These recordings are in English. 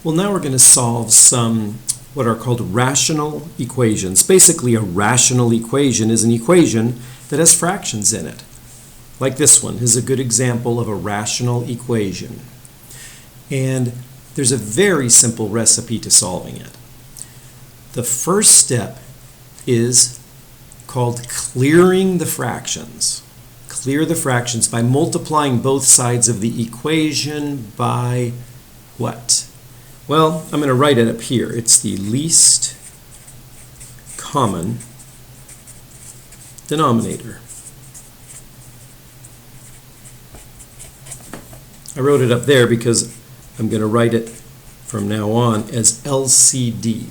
Well, now we're going to solve some what are called rational equations. Basically, a rational equation is an equation that has fractions in it. Like this one is a good example of a rational equation. And there's a very simple recipe to solving it. The first step is called clearing the fractions. Clear the fractions by multiplying both sides of the equation by what? Well, I'm going to write it up here. It's the least common denominator. I wrote it up there because I'm going to write it from now on as LCD.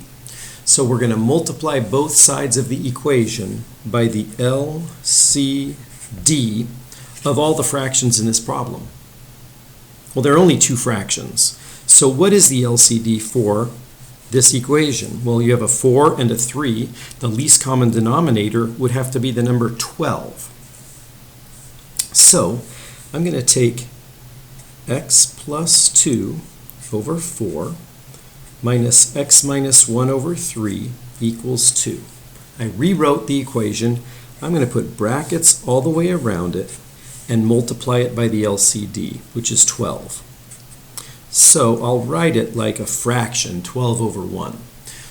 So we're going to multiply both sides of the equation by the LCD of all the fractions in this problem. Well, there are only two fractions. So what is the LCD for this equation? Well, you have a 4 and a 3. The least common denominator would have to be the number 12. So I'm going to take x plus 2 over 4 minus x minus 1 over 3 equals 2. I rewrote the equation. I'm going to put brackets all the way around it and multiply it by the LCD, which is 12. So I'll write it like a fraction, 12 over 1.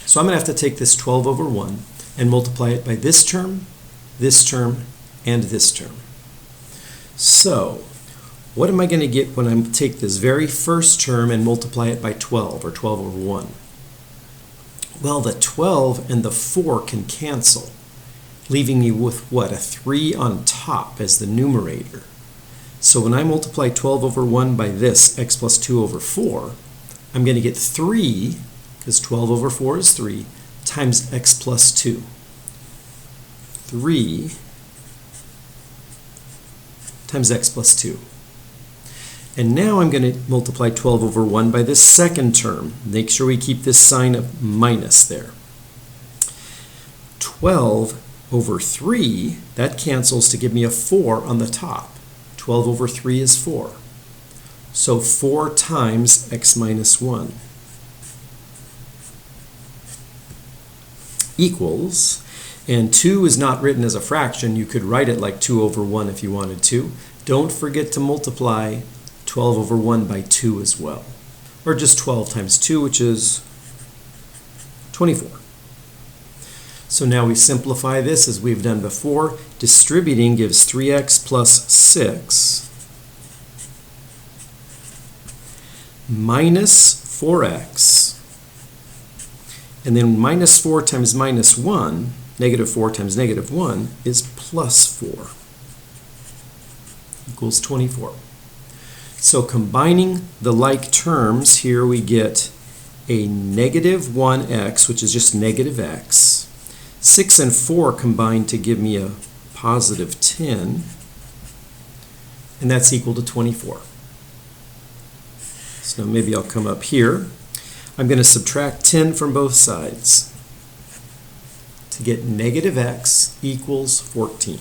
So I'm going to have to take this 12 over 1 and multiply it by this term, and this term. So what am I going to get when I take this very first term and multiply it by 12, or 12 over 1? Well, the 12 and the 4 can cancel, leaving me with what? A 3 on top as the numerator. So when I multiply 12 over 1 by this, x plus 2 over 4, I'm going to get 3, because 12 over 4 is 3, times x plus 2. 3 times x plus 2. And now I'm going to multiply 12 over 1 by this second term. Make sure we keep this sign of minus there. 12 over 3, that cancels to give me a 4 on the top. 12 over 3 is 4. So 4 times x minus 1 equals, and 2 is not written as a fraction. You could write it like 2 over 1 if you wanted to. Don't forget to multiply 12 over 1 by 2 as well. Or just 12 times 2, which is 24. So now we simplify this as we've done before. Distributing gives 3x plus 6 minus 4x. And then minus 4 times minus 1, negative 4 times negative 1, is plus 4 equals 24. So combining the like terms, here we get a negative 1x, which is just negative x. 6 and 4 combine to give me a positive 10, and that's equal to 24. So now maybe I'll come up here. I'm going to subtract 10 from both sides to get negative x equals 14.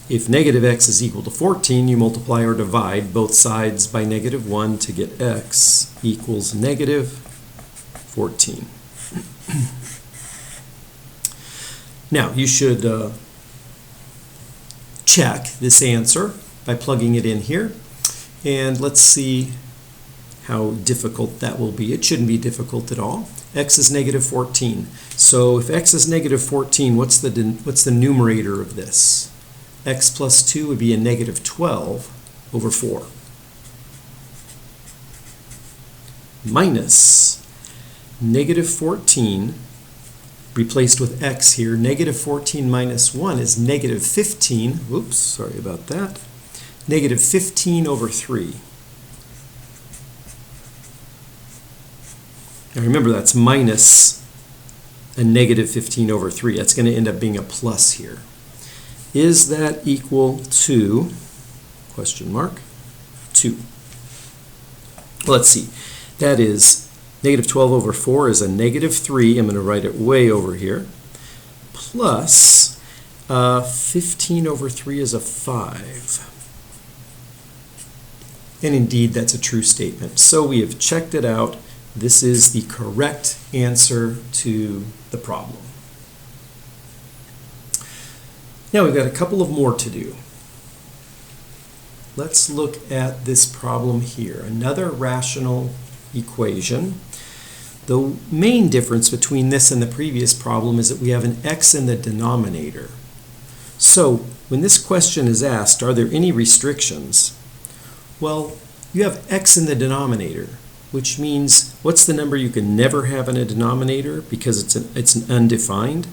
If negative x is equal to 14, you multiply or divide both sides by negative 1 to get x equals negative 14. Now, you should check this answer by plugging it in here. And let's see how difficult that will be. It shouldn't be difficult at all. X is negative 14. So if x is negative 14, what's the numerator of this? X plus 2 would be a negative 12 over 4. Minus negative 14, replaced with x here. Negative 14 minus 1 is negative 15. Oops, sorry about that. Negative 15 over 3. Now remember, that's minus a negative 15 over 3. That's going to end up being a plus here. Is that equal to, question mark, 2? Well, let's see. That is negative 12 over 4 is a negative 3. I'm going to write it way over here. Plus 15 over 3 is a 5. And indeed, that's a true statement. So we have checked it out. This is the correct answer to the problem. Now we've got a couple of more to do. Let's look at this problem here. Another rational equation. The main difference between this and the previous problem is that we have an x in the denominator. So when this question is asked, are there any restrictions? Well, you have x in the denominator, which means what's the number you can never have in a denominator because it's an undefined?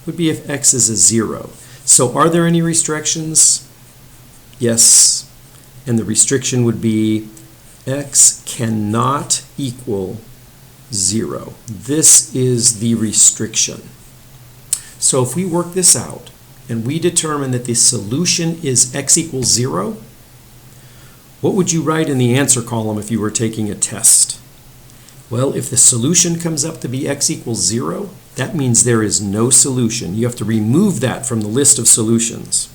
Would be if x is a 0. So are there any restrictions? Yes. And the restriction would be x cannot equal 0. This is the restriction. So if we work this out and we determine that the solution is x equals 0, what would you write in the answer column if you were taking a test? Well, if the solution comes up to be x equals 0, that means there is no solution. You have to remove that from the list of solutions.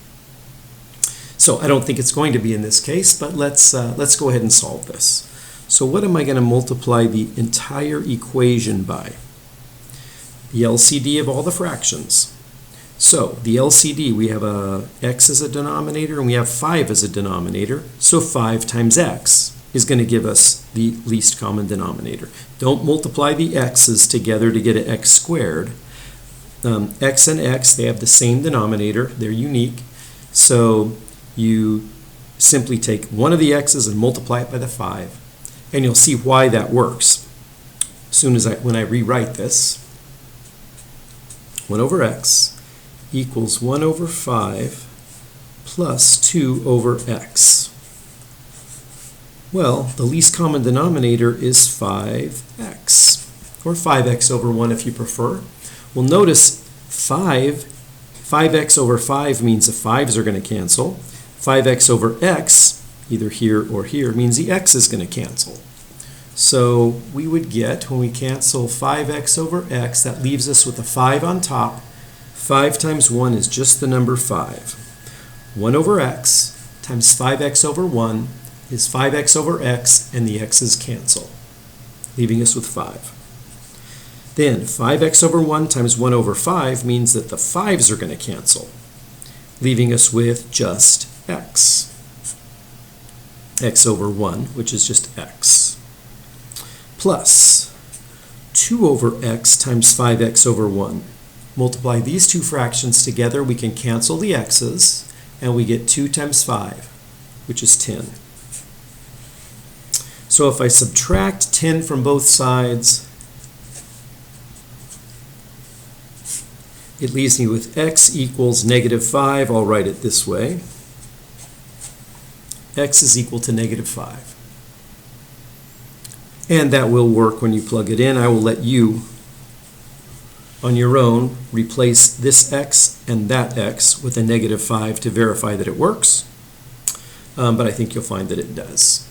So I don't think it's going to be in this case, but let's go ahead and solve this. So what am I going to multiply the entire equation by? The LCD of all the fractions. So the LCD, we have x as a denominator and we have 5 as a denominator. So 5 times x is going to give us the least common denominator. Don't multiply the x's together to get an x squared. X and x, they have the same denominator. They're unique. So you simply take one of the x's and multiply it by the 5. And you'll see why that works. When I rewrite this, 1 over x equals 1 over 5 plus 2 over x. Well, the least common denominator is 5x, or 5x over 1 if you prefer. Well, notice 5x over 5 means the 5's are going to cancel. 5x over x, either here or here, means the x is going to cancel. So we would get, when we cancel 5x over x, that leaves us with a 5 on top. 5 times 1 is just the number 5. 1 over x times 5x over 1 is 5x over x, and the x's cancel, leaving us with 5. Then 5x over 1 times 1 over 5 means that the 5's are going to cancel, leaving us with just x. X over 1, which is just x. Plus 2 over x times 5x over 1. Multiply these two fractions together, we can cancel the x's, and we get 2 times 5, which is 10. So if I subtract 10 from both sides, it leaves me with x equals negative 5. I'll write it this way. X is equal to negative 5. And that will work when you plug it in. I will let you, on your own, replace this x and that x with a negative 5 to verify that it works. But I think you'll find that it does.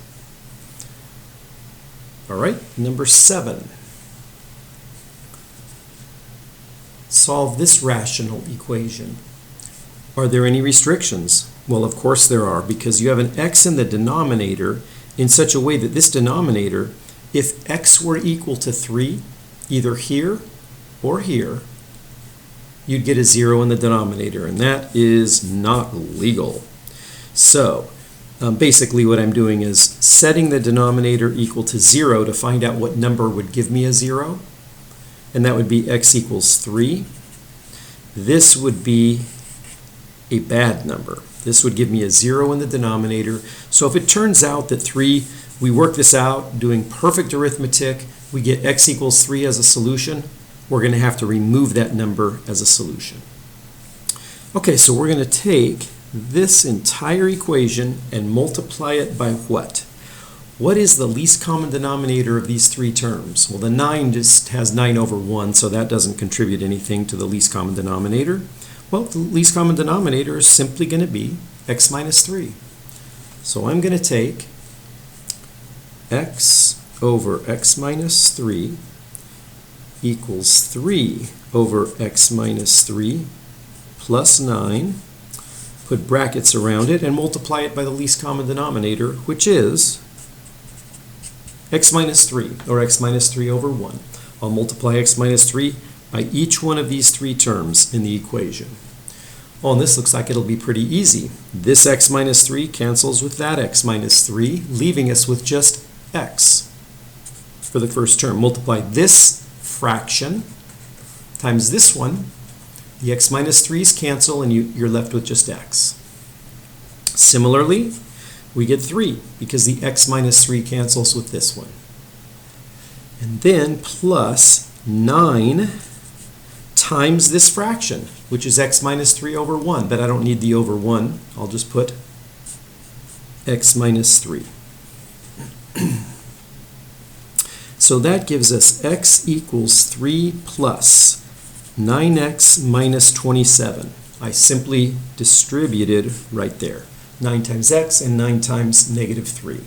All right, number 7. Solve this rational equation. Are there any restrictions? Well, of course there are, because you have an x in the denominator in such a way that this denominator, if x were equal to 3, either here or here, you'd get a 0 in the denominator, and that is not legal. So basically what I'm doing is setting the denominator equal to 0 to find out what number would give me a 0, and that would be x equals 3. This would be a bad number. This would give me a 0 in the denominator. So if it turns out that 3, we work this out doing perfect arithmetic, we get x equals 3 as a solution, we're going to have to remove that number as a solution. Okay, so we're going to take this entire equation and multiply it by what? What is the least common denominator of these three terms? Well, the 9 just has 9 over 1, so that doesn't contribute anything to the least common denominator. Well, the least common denominator is simply going to be x minus 3. So I'm going to take x over x minus 3 equals 3 over x minus 3 plus 9. put brackets around it, and multiply it by the least common denominator, which is x minus 3, or x minus 3 over 1. I'll multiply x minus 3 by each one of these three terms in the equation. Oh, and this looks like it'll be pretty easy. This x minus 3 cancels with that x minus 3, leaving us with just x for the first term. Multiply this fraction times this one. The x minus 3's cancel, and you're left with just x. Similarly, we get 3 because the x minus 3 cancels with this one. And then plus 9 times this fraction, which is x minus 3 over 1, but I don't need the over 1. I'll just put x minus 3. So that gives us x equals 3 plus 9x minus 27. I simply distributed right there. 9 times x and 9 times negative 3.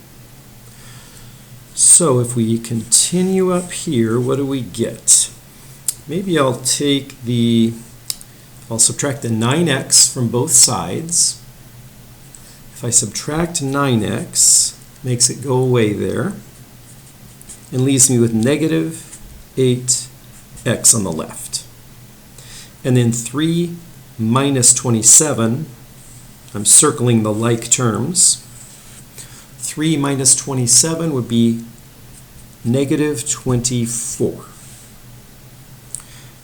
So if we continue up here, what do we get? Maybe I'll subtract the 9x from both sides. If I subtract 9x, makes it go away there, and leaves me with negative 8x on the left. And then 3 minus 27, I'm circling the like terms. 3 minus 27 would be negative 24.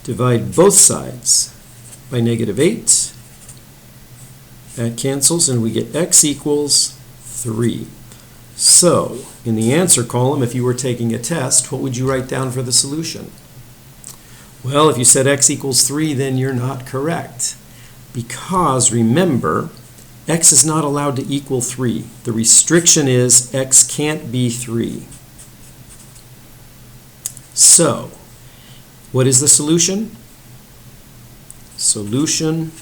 Divide both sides by negative 8. That cancels, and we get x equals 3. So, in the answer column, if you were taking a test, what would you write down for the solution? Well, if you said x equals 3, then you're not correct. Because, remember, x is not allowed to equal 3. The restriction is x can't be 3. So, what is the solution? Solution,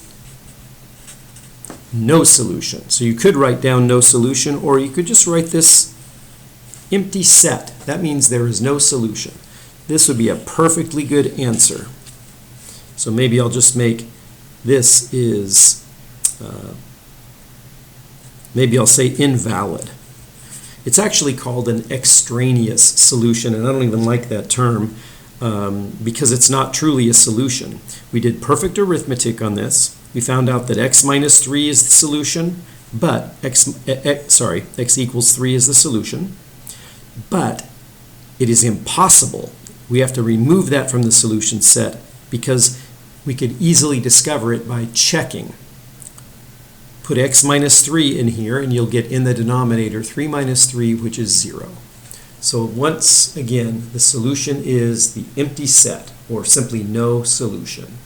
no solution. So you could write down no solution, or you could just write this empty set. That means there is no solution. This would be a perfectly good answer. So maybe I'll just make this is, maybe I'll say invalid. It's actually called an extraneous solution, and I don't even like that term because it's not truly a solution. We did perfect arithmetic on this. We found out that x minus 3 is the solution, but x equals 3 is the solution, but it is impossible. We have to remove that from the solution set because we could easily discover it by checking. Put x minus 3 in here, and you'll get in the denominator 3 minus 3, which is 0. So once again, the solution is the empty set, or simply no solution.